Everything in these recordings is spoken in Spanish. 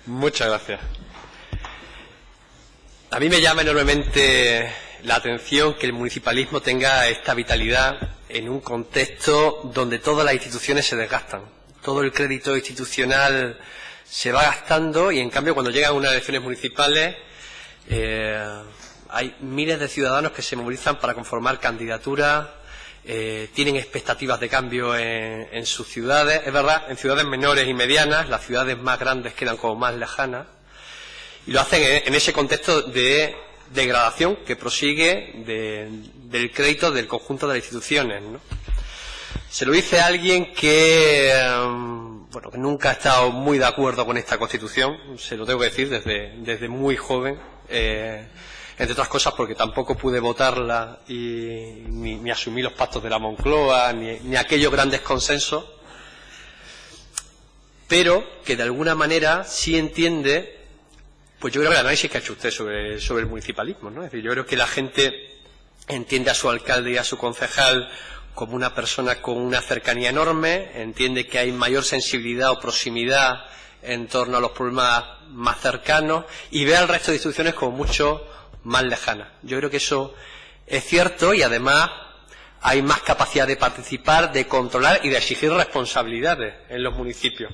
Muchas gracias. A mí me llama enormemente la atención que el municipalismo tenga esta vitalidad en un contexto donde todas las instituciones se desgastan. Todo el crédito institucional se va gastando y, en cambio, cuando llegan unas elecciones municipales hay miles de ciudadanos que se movilizan para conformar candidaturas, tienen expectativas de cambio en sus ciudades. Es verdad, en ciudades menores y medianas, las ciudades más grandes quedan como más lejanas, y lo hacen en ese contexto de degradación que prosigue del crédito del conjunto de las instituciones, ¿no? Se lo dice a alguien que que nunca ha estado muy de acuerdo con esta Constitución, se lo tengo que decir desde muy joven, entre otras cosas porque tampoco pude votarla y ni asumí los pactos de la Moncloa, ni aquellos grandes consensos, pero que de alguna manera sí entiende, pues yo creo que el análisis que ha hecho usted sobre el municipalismo, ¿no? Es decir, yo creo que la gente entiende a su alcalde y a su concejal como una persona con una cercanía enorme, entiende que hay mayor sensibilidad o proximidad en torno a los problemas más cercanos y ve al resto de instituciones como mucho más lejanas. Yo creo que eso es cierto y además hay más capacidad de participar, de controlar y de exigir responsabilidades en los municipios.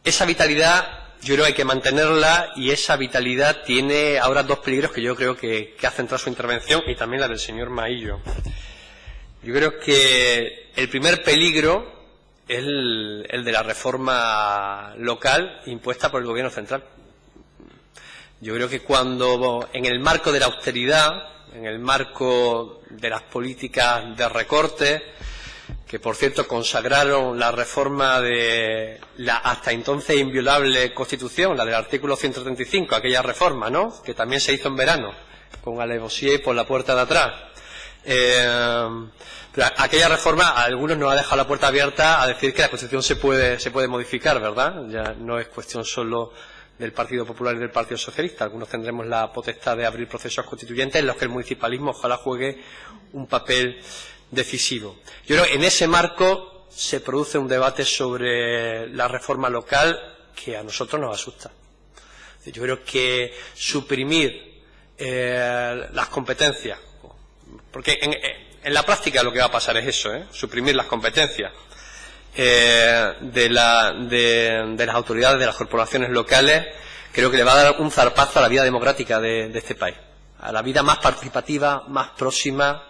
Esa vitalidad yo creo que hay que mantenerla, y esa vitalidad tiene ahora dos peligros que yo creo que ha centrado su intervención y también la del señor Maillo. Yo creo que el primer peligro es el de la reforma local impuesta por el Gobierno central. Yo creo que cuando, en el marco de la austeridad, en el marco de las políticas de recorte, que por cierto consagraron la reforma de la hasta entonces inviolable Constitución, la del artículo 135, aquella reforma, ¿no?, que también se hizo en verano, con alevosía por la puerta de atrás. Pero aquella reforma a algunos nos ha dejado la puerta abierta a decir que la Constitución se puede modificar, ¿verdad? Ya no es cuestión solo del Partido Popular y del Partido Socialista. Algunos tendremos la potestad de abrir procesos constituyentes en los que el municipalismo ojalá juegue un papel decisivo. Yo creo que en ese marco se produce un debate sobre la reforma local que a nosotros nos asusta. Yo creo que suprimir las competencias, porque en la práctica lo que va a pasar es eso, suprimir las competencias de las autoridades, de las corporaciones locales, creo que le va a dar un zarpazo a la vida democrática de este país, a la vida más participativa, más próxima,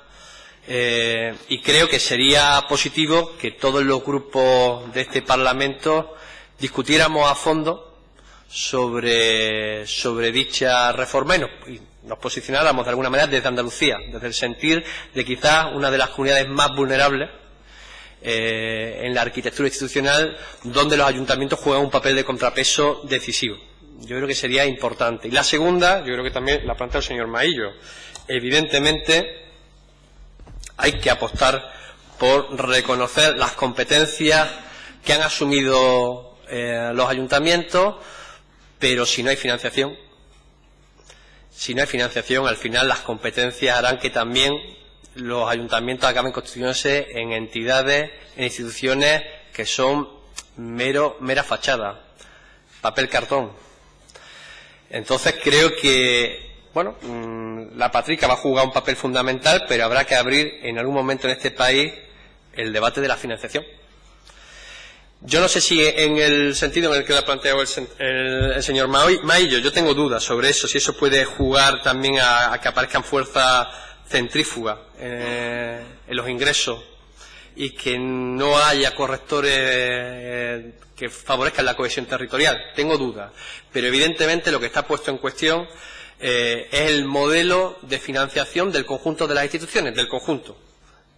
y creo que sería positivo que todos los grupos de este Parlamento discutiéramos a fondo sobre dicha reforma y nos posicionáramos de alguna manera desde Andalucía, desde el sentir de quizás una de las comunidades más vulnerables en la arquitectura institucional, donde los ayuntamientos juegan un papel de contrapeso decisivo. Yo creo que sería importante. Y la segunda, yo creo que también la plantea el señor Maillo, evidentemente hay que apostar por reconocer las competencias que han asumido los ayuntamientos, pero si no hay financiación, al final las competencias harán que también los ayuntamientos acaben constituyéndose en entidades, en instituciones que son mera fachada, papel cartón. Entonces creo que la Patrica va a jugar un papel fundamental, pero habrá que abrir en algún momento en este país el debate de la financiación. Yo no sé si en el sentido en el que lo ha planteado el señor Maillo, yo tengo dudas sobre eso, si eso puede jugar también a que aparezcan fuerzas centrífugas en los ingresos y que no haya correctores que favorezcan la cohesión territorial. Tengo dudas, pero evidentemente lo que está puesto en cuestión es el modelo de financiación del conjunto de las instituciones, del conjunto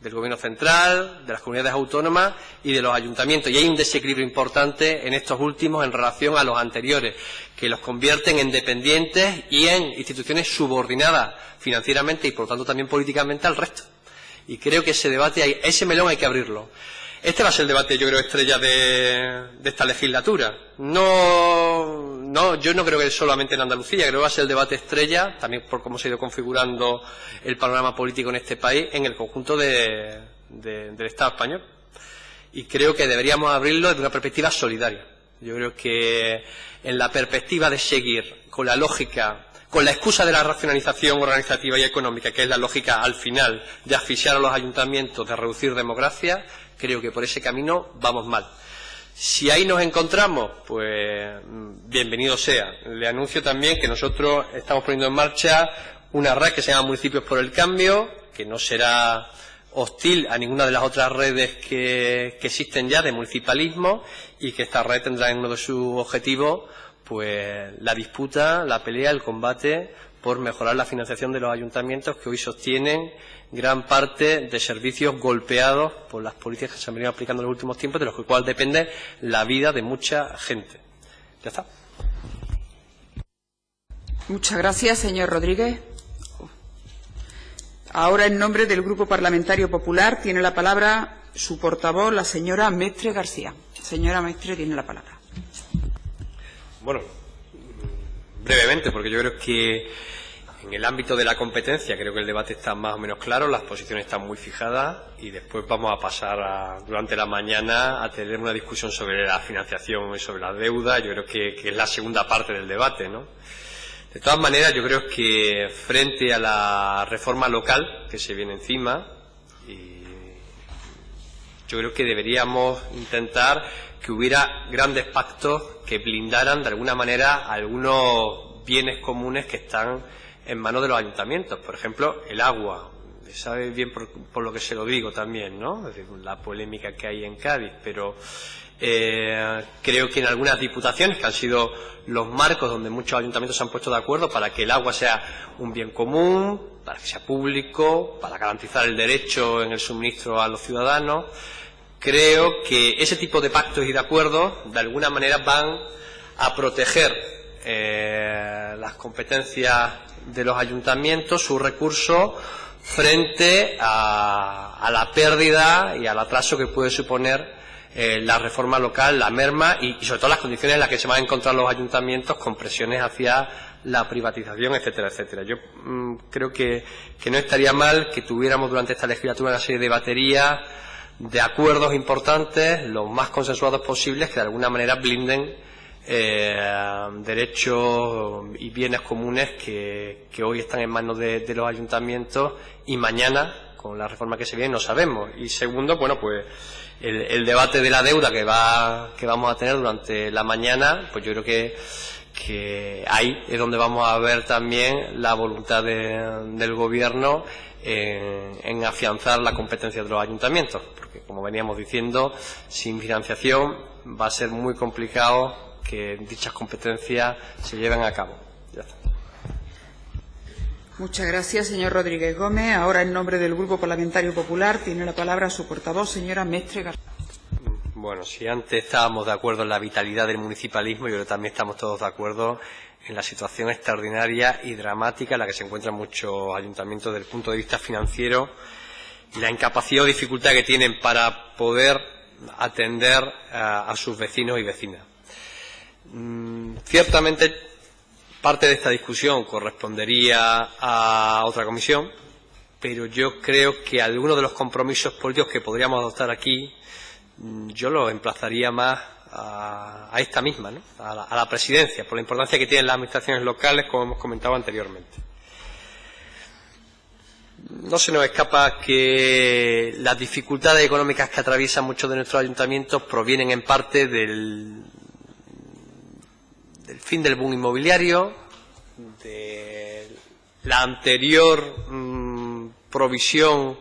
del Gobierno central, de las comunidades autónomas y de los ayuntamientos. Y hay un desequilibrio importante en estos últimos en relación a los anteriores, que los convierten en dependientes y en instituciones subordinadas financieramente y, por lo tanto, también políticamente al resto. Y creo que ese debate, ese melón hay que abrirlo. Este va a ser el debate, yo creo, estrella de esta legislatura. Yo no creo que solamente en Andalucía, creo que va a ser el debate estrella, también por cómo se ha ido configurando el panorama político en este país, en el conjunto del Estado español. Y creo que deberíamos abrirlo desde una perspectiva solidaria. Yo creo que en la perspectiva de seguir con la lógica, con la excusa de la racionalización organizativa y económica, que es la lógica al final de asfixiar a los ayuntamientos, de reducir democracia, creo que por ese camino vamos mal. Si ahí nos encontramos, pues bienvenido sea. Le anuncio también que nosotros estamos poniendo en marcha una red que se llama Municipios por el Cambio, que no será hostil a ninguna de las otras redes que existen ya de municipalismo, y que esta red tendrá en uno de sus objetivos pues la disputa, la pelea, el combate por mejorar la financiación de los ayuntamientos, que hoy sostienen gran parte de servicios golpeados por las políticas que se han venido aplicando en los últimos tiempos, de los cuales depende la vida de mucha gente. Ya está. Muchas gracias, señor Rodríguez. Ahora, en nombre del Grupo Parlamentario Popular, tiene la palabra su portavoz, la señora Mestre García. Señora Mestre, tiene la palabra. Bueno, brevemente, porque yo creo que en el ámbito de la competencia creo que el debate está más o menos claro, las posiciones están muy fijadas, y después vamos a pasar durante la mañana a tener una discusión sobre la financiación y sobre la deuda. Yo creo que es la segunda parte del debate, ¿no? De todas maneras, yo creo que frente a la reforma local que se viene encima, yo creo que deberíamos intentar que hubiera grandes pactos que blindaran de alguna manera algunos bienes comunes que están en manos de los ayuntamientos. Por ejemplo, el agua. Sabe bien por lo que se lo digo también, ¿no? Es decir, la polémica que hay en Cádiz, pero creo que en algunas diputaciones, que han sido los marcos donde muchos ayuntamientos se han puesto de acuerdo para que el agua sea un bien común, para que sea público, para garantizar el derecho en el suministro a los ciudadanos, creo que ese tipo de pactos y de acuerdos de alguna manera van a proteger las competencias de los ayuntamientos, sus recursos, frente a la pérdida y al atraso que puede suponer la reforma local, la merma y sobre todo las condiciones en las que se van a encontrar los ayuntamientos con presiones hacia la privatización, etcétera, etcétera. Yo creo que no estaría mal que tuviéramos durante esta legislatura una serie de baterías de acuerdos importantes, los más consensuados posibles, que de alguna manera blinden derechos y bienes comunes que hoy están en manos de los ayuntamientos, y mañana, con la reforma que se viene, no sabemos. Y segundo, bueno, pues el debate de la deuda que vamos a tener durante la mañana, pues yo creo que ahí es donde vamos a ver también la voluntad del Gobierno en afianzar la competencia de los ayuntamientos, porque como veníamos diciendo, sin financiación va a ser muy complicado que dichas competencias se lleven a cabo. Ya está. Muchas gracias, señor Rodríguez Gómez. Ahora, en nombre del Grupo Parlamentario Popular, tiene la palabra su portavoz, señora Mestre García. Bueno, si antes estábamos de acuerdo en la vitalidad del municipalismo, yo creo que también estamos todos de acuerdo en la situación extraordinaria y dramática en la que se encuentran muchos ayuntamientos desde el punto de vista financiero y la incapacidad o dificultad que tienen para poder atender a sus vecinos y vecinas. Ciertamente, parte de esta discusión correspondería a otra comisión, pero yo creo que algunos de los compromisos políticos que podríamos adoptar aquí, yo los emplazaría más a esta misma, ¿no? a la presidencia, por la importancia que tienen las administraciones locales, como hemos comentado anteriormente. No se nos escapa que las dificultades económicas que atraviesan muchos de nuestros ayuntamientos provienen en parte del fin del boom inmobiliario, de la anterior provisión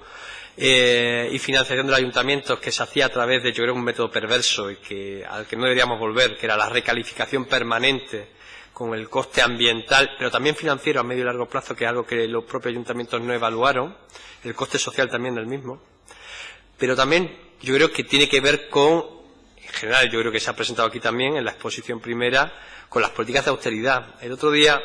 y financiación de los ayuntamientos que se hacía a través de, yo creo, un método perverso y al que no deberíamos volver, que era la recalificación permanente con el coste ambiental, pero también financiero a medio y largo plazo, que es algo que los propios ayuntamientos no evaluaron, el coste social también del mismo. Pero también yo creo que tiene que ver con, en general, yo creo que se ha presentado aquí también en la exposición primera, con las políticas de austeridad. El otro día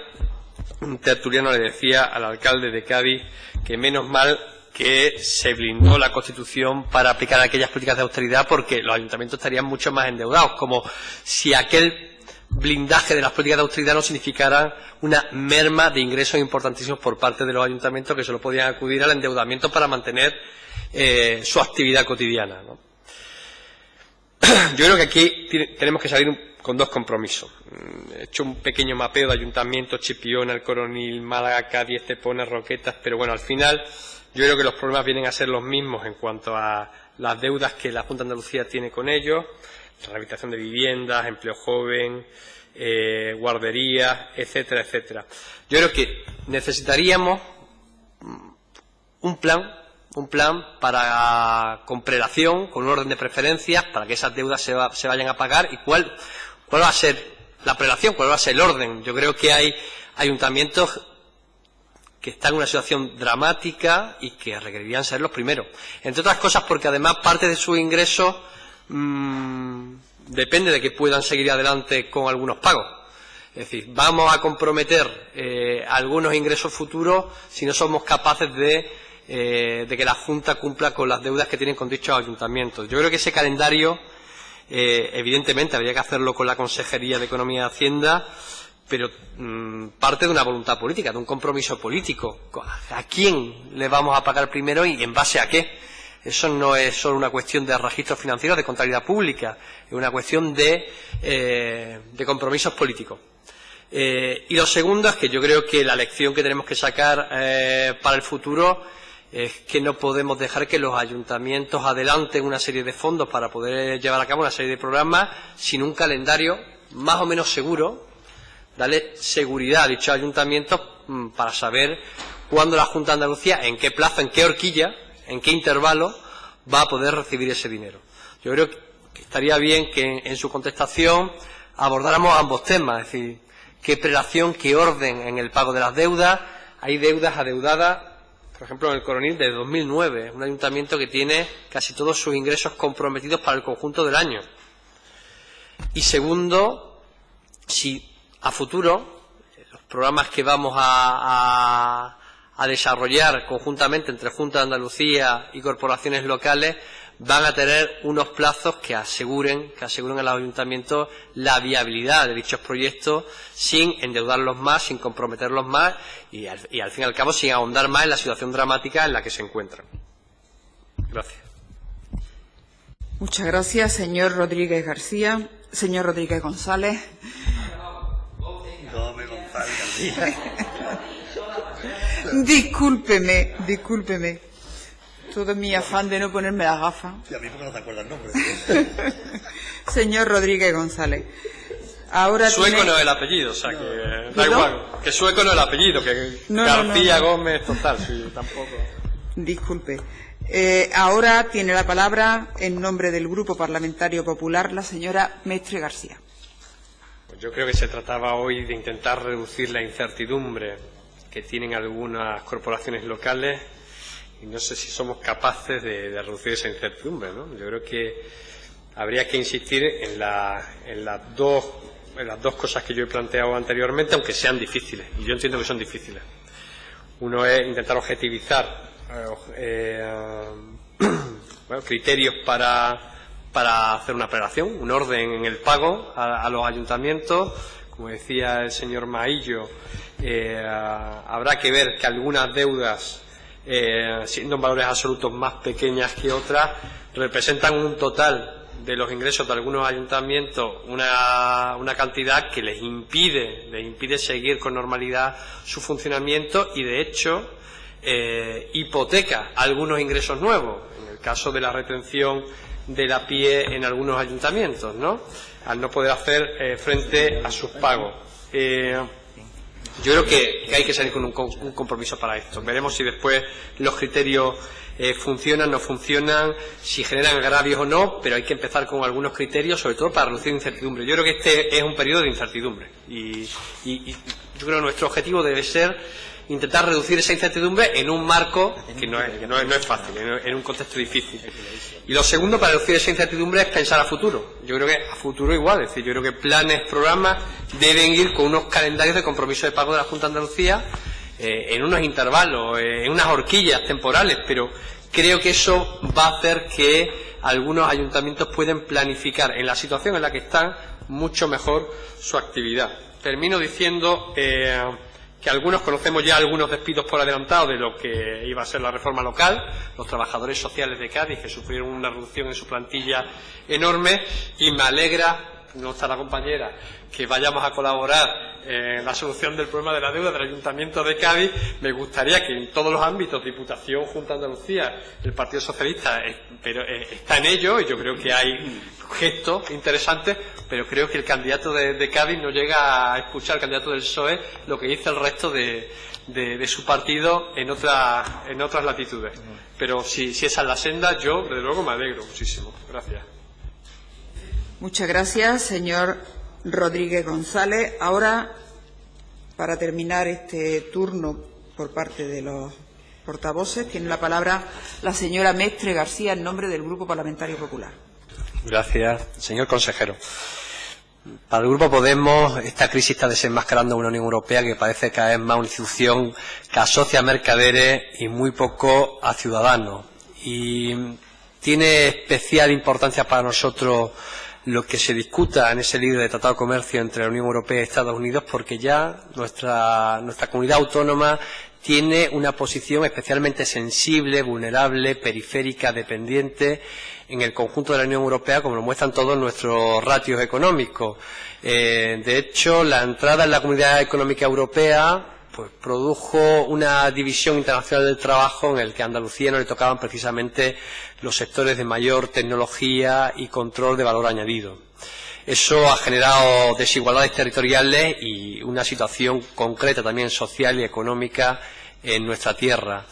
un tertuliano le decía al alcalde de Cádiz que menos mal que se blindó la Constitución para aplicar aquellas políticas de austeridad, porque los ayuntamientos estarían mucho más endeudados, como si aquel blindaje de las políticas de austeridad no significara una merma de ingresos importantísimos por parte de los ayuntamientos, que solo podían acudir al endeudamiento para mantener su actividad cotidiana, ¿no? Yo creo que aquí tenemos que salir con dos compromisos. He hecho un pequeño mapeo de ayuntamientos: Chipiona, El Coronil, Málaga, Cádiz, Estepona, Roquetas, pero bueno, al final yo creo que los problemas vienen a ser los mismos en cuanto a las deudas que la Junta de Andalucía tiene con ellos: rehabilitación de viviendas, empleo joven, guarderías, etcétera, etcétera. Yo creo que necesitaríamos un plan para, con prelación, con un orden de preferencias, para que esas deudas se vayan a pagar. ¿Y cuál va a ser la prelación? ¿Cuál va a ser el orden? Yo creo que hay ayuntamientos que están en una situación dramática y que requerirían ser los primeros. Entre otras cosas porque además parte de sus ingresos depende de que puedan seguir adelante con algunos pagos. Es decir, vamos a comprometer algunos ingresos futuros si no somos capaces de que la Junta cumpla con las deudas que tienen con dichos ayuntamientos. Yo creo que ese calendario, evidentemente, habría que hacerlo con la Consejería de Economía y Hacienda, pero parte de una voluntad política, de un compromiso político. ¿A quién le vamos a pagar primero y en base a qué? Eso no es solo una cuestión de registros financieros, de contabilidad pública, es una cuestión de compromisos políticos. Y lo segundo es que yo creo que la lección que tenemos que sacar para el futuro es que no podemos dejar que los ayuntamientos adelanten una serie de fondos para poder llevar a cabo una serie de programas sin un calendario más o menos seguro, darle seguridad a dichos ayuntamientos para saber cuándo la Junta de Andalucía, en qué plazo, en qué horquilla, en qué intervalo va a poder recibir ese dinero. Yo creo que estaría bien que en su contestación abordáramos ambos temas, es decir, qué prelación, qué orden en el pago de las deudas. Hay deudas adeudadas, por ejemplo, en El Coronil de 2009, un ayuntamiento que tiene casi todos sus ingresos comprometidos para el conjunto del año. Y segundo, si a futuro los programas que vamos a desarrollar conjuntamente entre Junta de Andalucía y corporaciones locales van a tener unos plazos que aseguren a los ayuntamientos la viabilidad de dichos proyectos sin endeudarlos más, sin comprometerlos más y al fin y al cabo sin ahondar más en la situación dramática en la que se encuentran. Gracias. Muchas gracias, señor Rodríguez García. Señor Rodríguez González. Gómez González García. Discúlpeme. Todo mi afán de no ponerme las gafas. Sí, a mí porque no te acuerdas el nombre. Señor Rodríguez González. Ahora sueco no es el apellido, o sea que da igual. Que sueco no es el apellido, que García Gómez, total, sí, tampoco. Disculpe. Ahora tiene la palabra, en nombre del Grupo Parlamentario Popular, la señora Mestre García. Pues yo creo que se trataba hoy de intentar reducir la incertidumbre que tienen algunas corporaciones locales y no sé si somos capaces de reducir esa incertidumbre, ¿no? Yo creo que habría que insistir en las dos cosas que yo he planteado anteriormente, aunque sean difíciles, y yo entiendo que son difíciles. Uno es intentar objetivizar criterios para hacer una prelación, un orden en el pago a los ayuntamientos. Como decía el señor Maillo, habrá que ver que algunas deudas, siendo en valores absolutos más pequeñas que otras, representan un total de los ingresos de algunos ayuntamientos, una cantidad que les impide seguir con normalidad su funcionamiento y, de hecho, hipoteca algunos ingresos nuevos, en el caso de la retención de la PIE en algunos ayuntamientos, ¿no? Al no poder hacer frente a sus pagos. Yo creo que hay que salir con un compromiso para esto. Veremos si después los criterios funcionan, no funcionan, si generan agravios o no, pero hay que empezar con algunos criterios, sobre todo para reducir incertidumbre. Yo creo que este es un periodo de incertidumbre y yo creo que nuestro objetivo debe ser intentar reducir esa incertidumbre en un marco que no es fácil, en un contexto difícil. Y lo segundo, para reducir esa incertidumbre, es pensar a futuro. Yo creo que a futuro igual, es decir, yo creo que planes, programas deben ir con unos calendarios de compromiso de pago de la Junta de Andalucía en unos intervalos, en unas horquillas temporales, pero creo que eso va a hacer que algunos ayuntamientos puedan planificar en la situación en la que están mucho mejor su actividad. Termino diciendo que algunos conocemos ya algunos despidos por adelantado de lo que iba a ser la reforma local, los trabajadores sociales de Cádiz que sufrieron una reducción en su plantilla enorme, y me alegra no está la compañera, que vayamos a colaborar en la solución del problema de la deuda del Ayuntamiento de Cádiz, me gustaría que en todos los ámbitos, Diputación, Junta de Andalucía, el Partido Socialista está en ello, y yo creo que hay gestos interesantes, pero creo que el candidato de Cádiz no llega a escuchar, el candidato del PSOE, lo que dice el resto de su partido en otras latitudes. Pero si esa es la senda, yo desde luego me alegro muchísimo. Gracias. Muchas gracias, señor Rodríguez González. Ahora, para terminar este turno por parte de los portavoces, tiene la palabra la señora Mestre García en nombre del Grupo Parlamentario Popular. Gracias, señor consejero. Para el Grupo Podemos, esta crisis está desenmascarando una Unión Europea que parece cada vez más una institución que asocia a mercaderes y muy poco a ciudadanos. Y tiene especial importancia para nosotros lo que se discuta en ese libro de Tratado de Comercio entre la Unión Europea y Estados Unidos, porque ya nuestra comunidad autónoma tiene una posición especialmente sensible, vulnerable, periférica, dependiente en el conjunto de la Unión Europea, como lo muestran todos nuestros ratios económicos. De hecho, la entrada en la Comunidad Económica Europea pues produjo una división internacional del trabajo en el que a Andalucía no le tocaban precisamente los sectores de mayor tecnología y control de valor añadido. Eso ha generado desigualdades territoriales y una situación concreta también social y económica en nuestra tierra.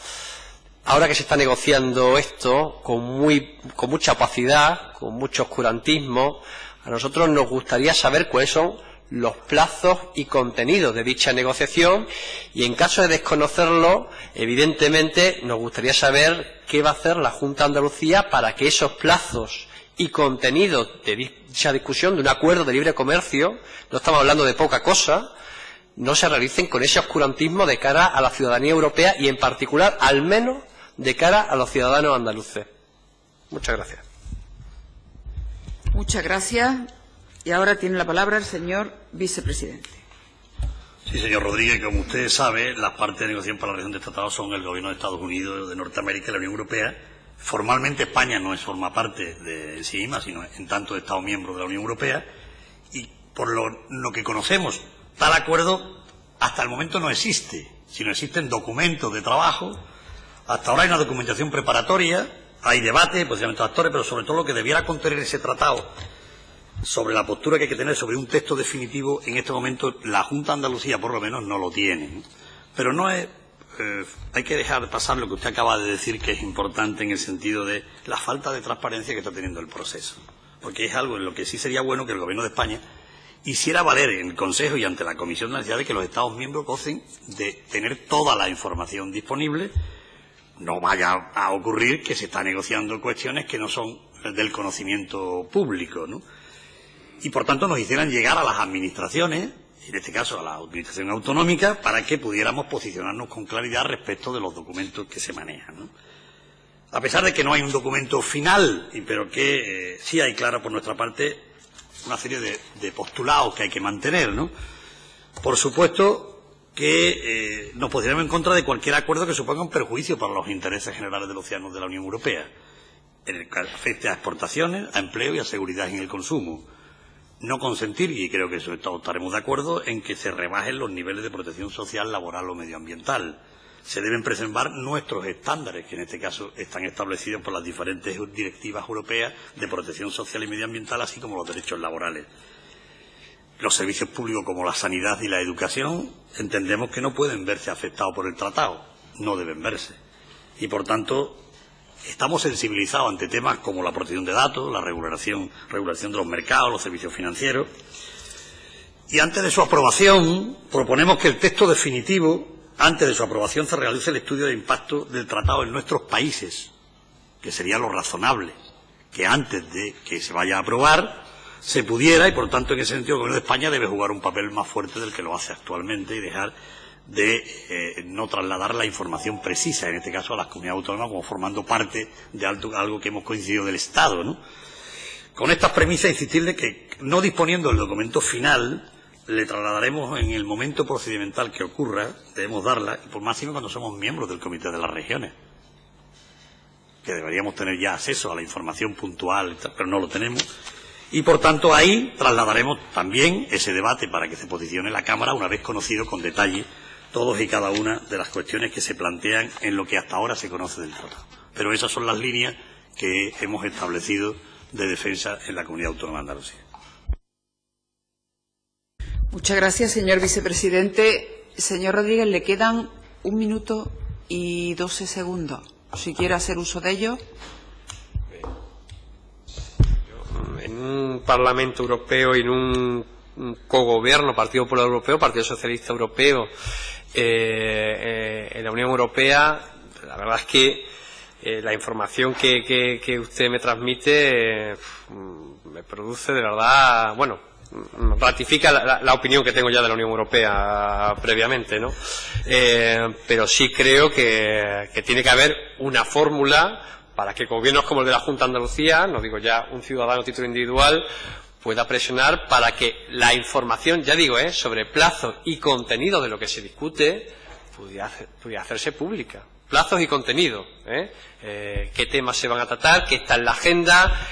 Ahora que se está negociando esto con mucha opacidad, con mucho oscurantismo, a nosotros nos gustaría saber cuáles son los plazos y contenidos de dicha negociación, y en caso de desconocerlo, evidentemente nos gustaría saber qué va a hacer la Junta de Andalucía para que esos plazos y contenidos de dicha discusión de un acuerdo de libre comercio, no estamos hablando de poca cosa, no se realicen con ese oscurantismo de cara a la ciudadanía europea y en particular, al menos, de cara a los ciudadanos andaluces. Muchas gracias. Muchas gracias. Y ahora tiene la palabra el señor vicepresidente. Sí, señor Rodríguez, como usted sabe, las partes de negociación para la revisión del tratado son el Gobierno de Estados Unidos, de Norteamérica y la Unión Europea. Formalmente España no forma parte de sí misma, sino en tanto Estado miembro de la Unión Europea. Y por lo que conocemos, tal acuerdo hasta el momento no existe, sino existen documentos de trabajo. Hasta ahora hay una documentación preparatoria, hay debate, posicionamiento de actores, pero sobre todo lo que debiera contener ese tratado sobre la postura que hay que tener sobre un texto definitivo, en este momento la Junta de Andalucía por lo menos no lo tiene. Pero no es, hay que dejar pasar lo que usted acaba de decir, que es importante en el sentido de la falta de transparencia que está teniendo el proceso. Porque es algo en lo que sí sería bueno que el Gobierno de España hiciera valer en el Consejo y ante la Comisión de la necesidad de que los Estados miembros gocen de tener toda la información disponible. No vaya a ocurrir que se está negociando cuestiones que no son del conocimiento público, ¿no? Y por tanto nos hicieran llegar a las administraciones, en este caso a la administración autonómica, para que pudiéramos posicionarnos con claridad respecto de los documentos que se manejan, ¿no? A pesar de que no hay un documento final, pero que sí hay clara por nuestra parte una serie de postulados que hay que mantener, ¿no? Por supuesto que nos posicionamos en contra de cualquier acuerdo que suponga un perjuicio para los intereses generales de los ciudadanos de la Unión Europea, en el que afecte a exportaciones, a empleo y a seguridad en el consumo. No consentir, y creo que eso estaremos de acuerdo, en que se rebajen los niveles de protección social, laboral o medioambiental. Se deben preservar nuestros estándares, que en este caso están establecidos por las diferentes directivas europeas de protección social y medioambiental, así como los derechos laborales. Los servicios públicos como la sanidad y la educación entendemos que no pueden verse afectados por el tratado, no deben verse. Y por tanto, estamos sensibilizados ante temas como la protección de datos, la regulación de los mercados, los servicios financieros. Y antes de su aprobación, proponemos que el texto definitivo, antes de su aprobación, se realice el estudio de impacto del tratado en nuestros países, que sería lo razonable, que antes de que se vaya a aprobar se pudiera, y por tanto en ese sentido el Gobierno de España debe jugar un papel más fuerte del que lo hace actualmente y dejar de no trasladar la información precisa, en este caso a las comunidades autónomas, como formando parte de algo que hemos coincidido del Estado, ¿no? Con estas premisas, insistirle que, no disponiendo del documento final, le trasladaremos en el momento procedimental que ocurra, debemos darla, y por máximo cuando somos miembros del Comité de las Regiones, que deberíamos tener ya acceso a la información puntual, pero no lo tenemos. Y, por tanto, ahí trasladaremos también ese debate para que se posicione la Cámara una vez conocido con detalle todos y cada una de las cuestiones que se plantean en lo que hasta ahora se conoce del tratado. Pero esas son las líneas que hemos establecido de defensa en la Comunidad Autónoma de Andalucía. Muchas gracias, señor vicepresidente. Señor Rodríguez, le quedan 1 minuto y 12 segundos. Si quiere hacer uso de ello. En un Parlamento Europeo y en un cogobierno, Partido Popular Europeo, Partido Socialista Europeo, en la Unión Europea, la verdad es que la información que usted me transmite me produce de verdad, bueno, ratifica la opinión que tengo ya de la Unión Europea previamente, ¿no? Pero sí creo que tiene que haber una fórmula para que gobiernos como el de la Junta de Andalucía, no digo ya un ciudadano a título individual, pueda presionar para que la información, ya digo, sobre plazos y contenido de lo que se discute, pudiera hacerse pública. Plazos y contenido, qué temas se van a tratar, qué está en la agenda.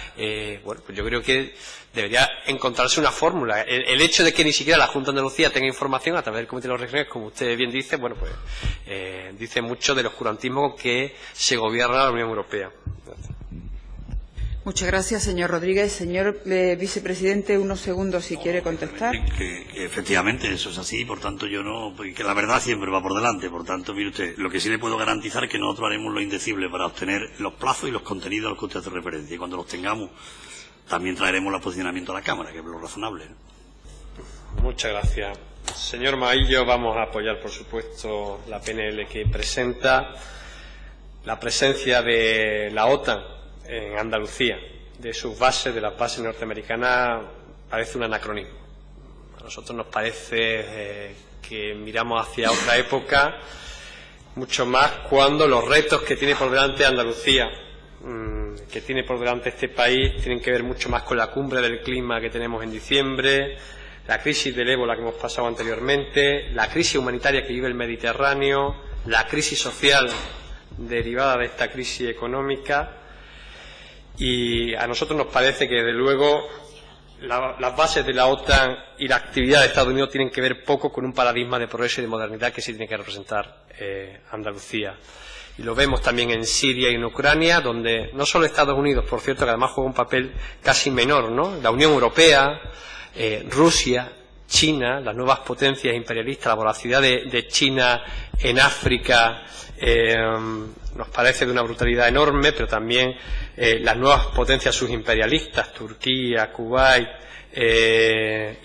Bueno, pues yo creo que debería encontrarse una fórmula. El hecho de que ni siquiera la Junta de Andalucía tenga información a través del Comité de las Regiones, como usted bien dice, bueno, pues dice mucho del oscurantismo que se gobierna la Unión Europea. Muchas gracias, señor Rodríguez. Señor vicepresidente, unos segundos si quiere contestar. Que efectivamente eso es así, por tanto yo no, que la verdad siempre va por delante, por tanto, mire usted, lo que sí le puedo garantizar es que nosotros haremos lo indecible para obtener los plazos y los contenidos a los que usted hace referencia, y cuando los tengamos también traeremos el posicionamiento a la Cámara, que es lo razonable, ¿no? Muchas gracias. Señor Maillo, vamos a apoyar, por supuesto, la PNL que presenta. La presencia de la OTAN en Andalucía, de sus bases, de las bases norteamericanas, parece un anacronismo. A nosotros nos parece que miramos hacia otra época, mucho más cuando los retos que tiene por delante Andalucía, que tiene por delante este país, tienen que ver mucho más con la cumbre del clima que tenemos en diciembre, la crisis del ébola que hemos pasado anteriormente, la crisis humanitaria que vive el Mediterráneo, la crisis social derivada de esta crisis económica. Y a nosotros nos parece que, desde luego, las bases de la OTAN y la actividad de Estados Unidos tienen que ver poco con un paradigma de progreso y de modernidad que sí tiene que representar Andalucía. Y lo vemos también en Siria y en Ucrania, donde no solo Estados Unidos, por cierto, que además juega un papel casi menor, ¿no? La Unión Europea, Rusia, China, las nuevas potencias imperialistas, la voracidad de China en África, nos parece de una brutalidad enorme, pero también las nuevas potencias subimperialistas, Turquía, Kuwait,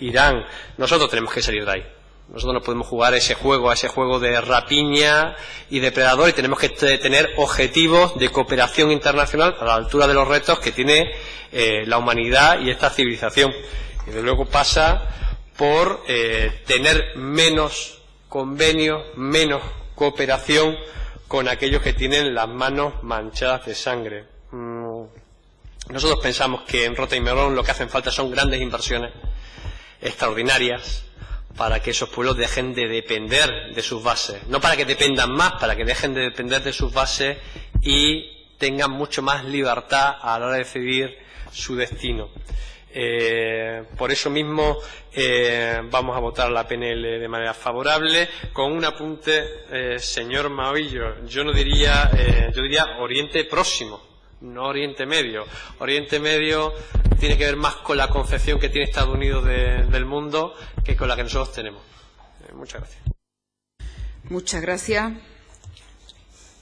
Irán. Nosotros tenemos que salir de ahí. Nosotros no podemos jugar a ese juego de rapiña y depredador, y tenemos que tener objetivos de cooperación internacional a la altura de los retos que tiene la humanidad y esta civilización. Y desde luego pasa por tener menos convenios, menos cooperación con aquellos que tienen las manos manchadas de sangre. Nosotros pensamos que en Rota y Melón lo que hacen falta son grandes inversiones extraordinarias para que esos pueblos dejen de depender de sus bases, no para que dependan más, para que dejen de depender de sus bases y tengan mucho más libertad a la hora de decidir su destino. Por eso mismo vamos a votar la PNL de manera favorable, con un apunte, señor Maillo, yo diría Oriente Próximo, no Oriente Medio. Oriente Medio tiene que ver más con la concepción que tiene Estados Unidos del mundo que con la que nosotros tenemos. Muchas gracias. Muchas gracias,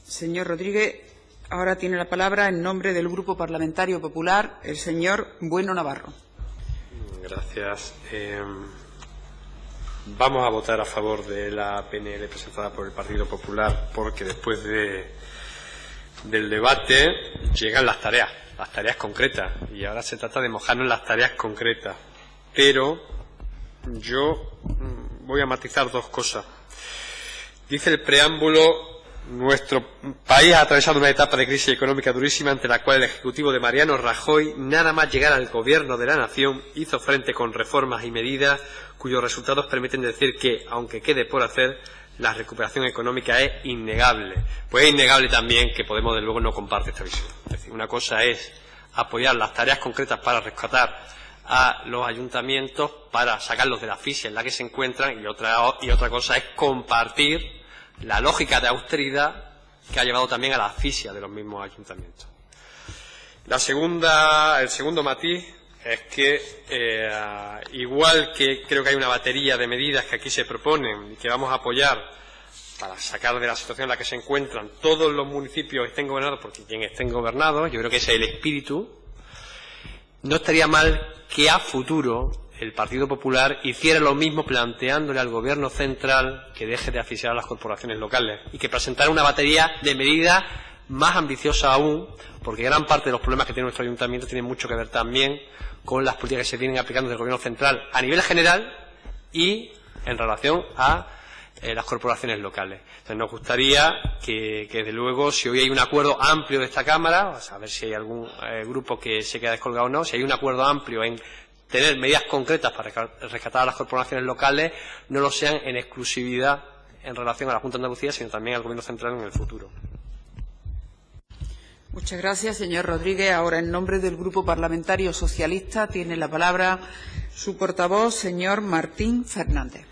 señor Rodríguez. Ahora tiene la palabra, en nombre del Grupo Parlamentario Popular, el señor Bueno Navarro. Gracias. Vamos a votar a favor de la PNL presentada por el Partido Popular, porque después del debate llegan las tareas concretas, y ahora se trata de mojarnos en las tareas concretas. Pero yo voy a matizar dos cosas. Dice el preámbulo: nuestro país ha atravesado una etapa de crisis económica durísima, ante la cual el Ejecutivo de Mariano Rajoy, nada más llegar al gobierno de la nación, hizo frente con reformas y medidas cuyos resultados permiten decir que, aunque quede por hacer, la recuperación económica es innegable. Pues es innegable también que Podemos, de luego, no comparte esta visión. Es decir, una cosa es apoyar las tareas concretas para rescatar a los ayuntamientos para sacarlos de la asfixia en la que se encuentran, y otra cosa es compartir la lógica de austeridad que ha llevado también a la asfixia de los mismos ayuntamientos. El segundo matiz es que, igual que creo que hay una batería de medidas que aquí se proponen y que vamos a apoyar para sacar de la situación en la que se encuentran todos los municipios estén gobernados por quien estén gobernados, yo creo que ese es el espíritu. No estaría mal que a futuro el Partido Popular hiciera lo mismo planteándole al Gobierno central que deje de asfixiar a las corporaciones locales y que presentara una batería de medidas más ambiciosa aún, porque gran parte de los problemas que tiene nuestro ayuntamiento tienen mucho que ver también con las políticas que se vienen aplicando desde el Gobierno central a nivel general y en relación a las corporaciones locales. Entonces nos gustaría que desde luego, si hoy hay un acuerdo amplio de esta Cámara, a ver si hay algún grupo que se queda descolgado o no, si hay un acuerdo amplio en tener medidas concretas para rescatar a las corporaciones locales, no lo sean en exclusividad en relación a la Junta de Andalucía, sino también al Gobierno central en el futuro. Muchas gracias, señor Rodríguez. Ahora, en nombre del Grupo Parlamentario Socialista, tiene la palabra su portavoz, señor Martín Fernández.